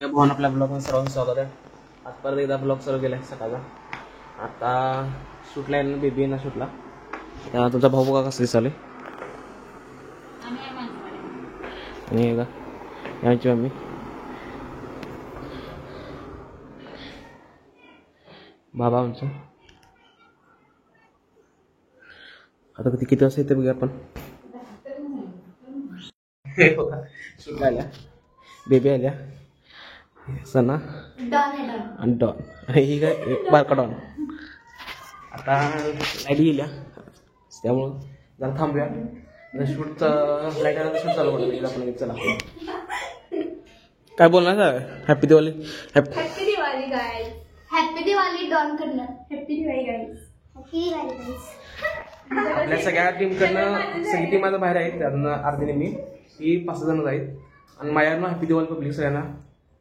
त्या भवन आपल्या ब्लॉगमध्ये सर्वांचं स्वागत आहे. आज परत एकदा ब्लॉग सुरू केला आहे सकाळचा. आता शूटला आहे ना, बेबी आहे ना शूटला. त्या तुमचा भाऊ बघा कसं दिसले आणि एकदा यांची मम्मी बाबा आमचं. आता किती वाजता येते बघूया आपण. शूटला आल्या बेबी आल्या सना आणि डॉन आणि ही काय बारका डॉन. आता लाईट गेल्या त्यामुळं जरा थांबूया. शूटचं लाईट आला तर शूट चालू होतं आपण. चला काय बोलणार sir. Happy Diwali. Happy Diwali guys. Happy Diwali Don कडनं. Happy Diwali guys. Happy Diwali guys. आपल्या सगळ्या टीमकडनं सगळी टीम आता बाहेर आहेत. त्यातून अर्धी मी ही 5 जण आहेत आणि माझ्यानं हॅपी दिवाळी पब्लिक सगळ्यांना.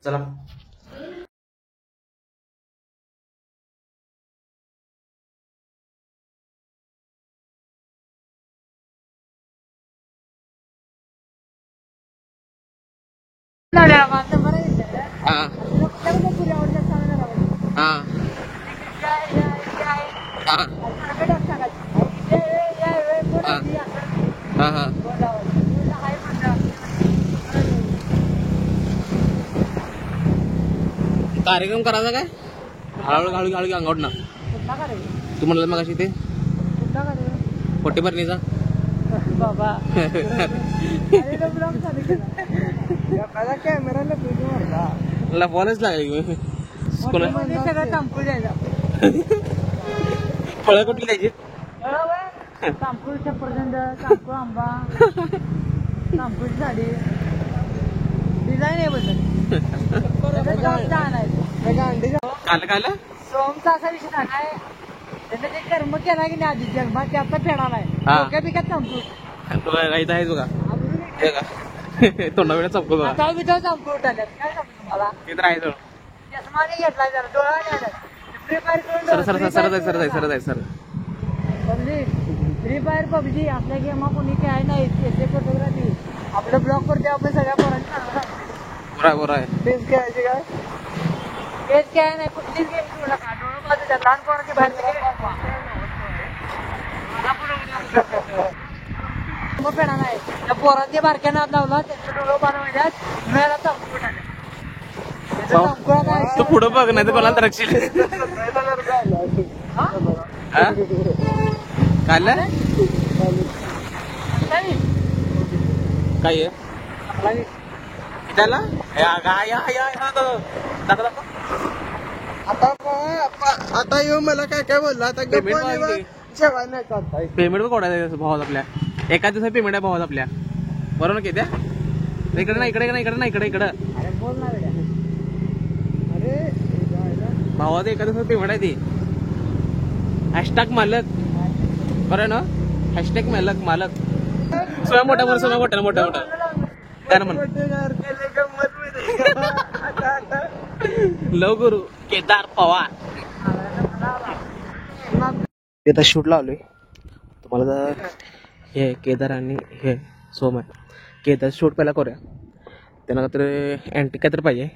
चला कार्यक्रम करायचा काय हळूहळू अंगावर ना. तू म्हणलं मग अशी ते पोटे भरणीचा बाबा मला फोनच लागेल. फळं कुठली द्यायची. कांपूर सफरचंद, कांपूर आंबा, कांपूरची झाडी. डिझाईन आहे बदल. काल सोमचा असा विषय झालाय. त्याचं ते कर्म केला की नाही आधी जन्मात त्याचा फेडालाय. डोक्या बिक्यात चंपूर आहे बघा तोंडा वेळा चमकतो बघा. आता बिचार चंपूर उठाल्यात. काय सांगतो तुम्हाला. ते तर आहे चष्माने घेतलाय जरा डोळा नाही. फ्री फायर करून सर फ्री फायर पबजी आपल्या गेमा कोणी काय नाही. त्याचे फोटोग्राफी आपलं ब्लॉग करते. आपण सगळ्या पोरांना बरोबर आहे. तेच खेळायचे काय तेच काय नाही. कुठलीच गेम खेळू नका. डोळं बाजूच्या लहान पोरांची बाहेर फेडा नाही. त्या पोरांच्या बारक्या नाद लावला त्यांचं डोळं बनवायच्यात वेळेला चमकून आले. तू पुढं बघ नाही तर कोणाला रक्षील. काय त्याला आता येऊ मला काय काय बोलला. आता पेमेंट पण कोणाचं भावात आपल्या एका दिवसात पेमेंट आहे भावात आपल्या. बरोबर किती इकडे ना इकडे इकडं भावात एका दिवसात पेमेंट आहे ती. हॅशटॅग मालक बरं ना. हॅशटॅग मालक सोया मोठा काय म्हण लव गुरु केदार पवार. आता शूट लावलोय तुम्हाला. तर हे केदार आणि हे सोम आहे. केदार शूट पहिला करूया. त्यांना तर अँटी काय तर पाहिजे.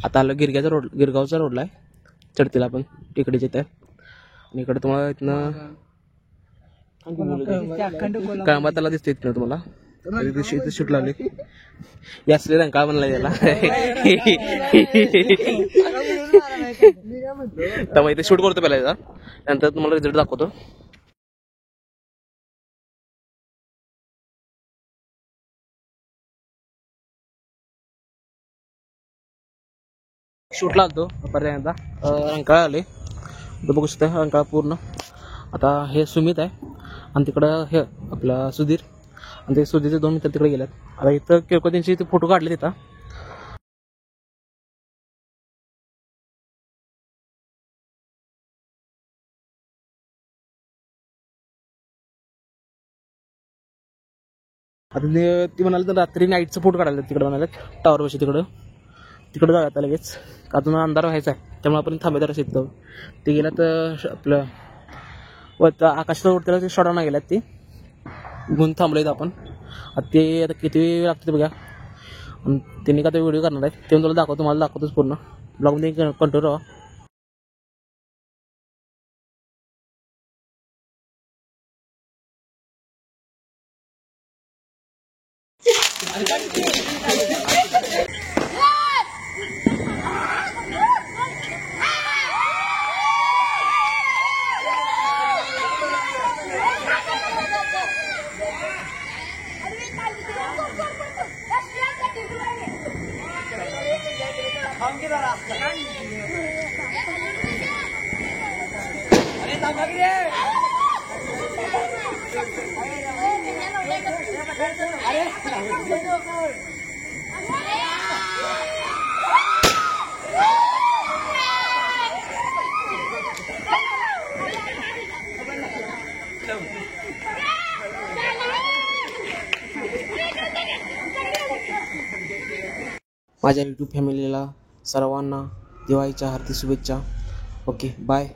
आता आलो गिरगावचा रोडला आहे. चढतील आपण तिकडेच येत आहे. आणि इकडे तुम्हाला इथनं कळंबाताला दिसते इथनं तुम्हाला. इथे शूट लावले असले रंकाळ बनला याला. तर मग इथे शूट करतो पहिला याचा. नंतर तुम्हाला रिझल्ट दाखवतो. शूट लावतो पर्यंत रंकाळा आले तर बघू शकता. रंकाळा पूर्ण. आता हे सुमित आहे आणि तिकडं हे आपला सुधीर आणि ते सुधीरचे 2 मित्र तिकडे गेल्यात. आता इथं किरकोळ त्यांचे इथे फोटो काढले. तिथं आता ती म्हणाले तर रात्री नाईटचं फोटो काढायला तिकडे म्हणाले टावर बशी तिकडं जाऊया आता लगेच. अजून अंधार व्हायचा आहे त्यामुळे आपण थांबेदार इथं. ते गेलं तर आपलं आकाशात त्याला ते शॉर्टाना गेल्यात. ते घेऊन थांबलेत आपण. आता ते आता किती वेळ लागते बघा. आणि त्यांनी का ते व्हिडिओ करणार आहे ते तुला तुम्हाला दाखवतोच पूर्ण ब्लॉगमध्ये कंटिन्यू राहा. माझ्या यूट्यूब फॅमिलीला सर्वांना दिवाळीच्या हार्दिक शुभेच्छा. Okay bye.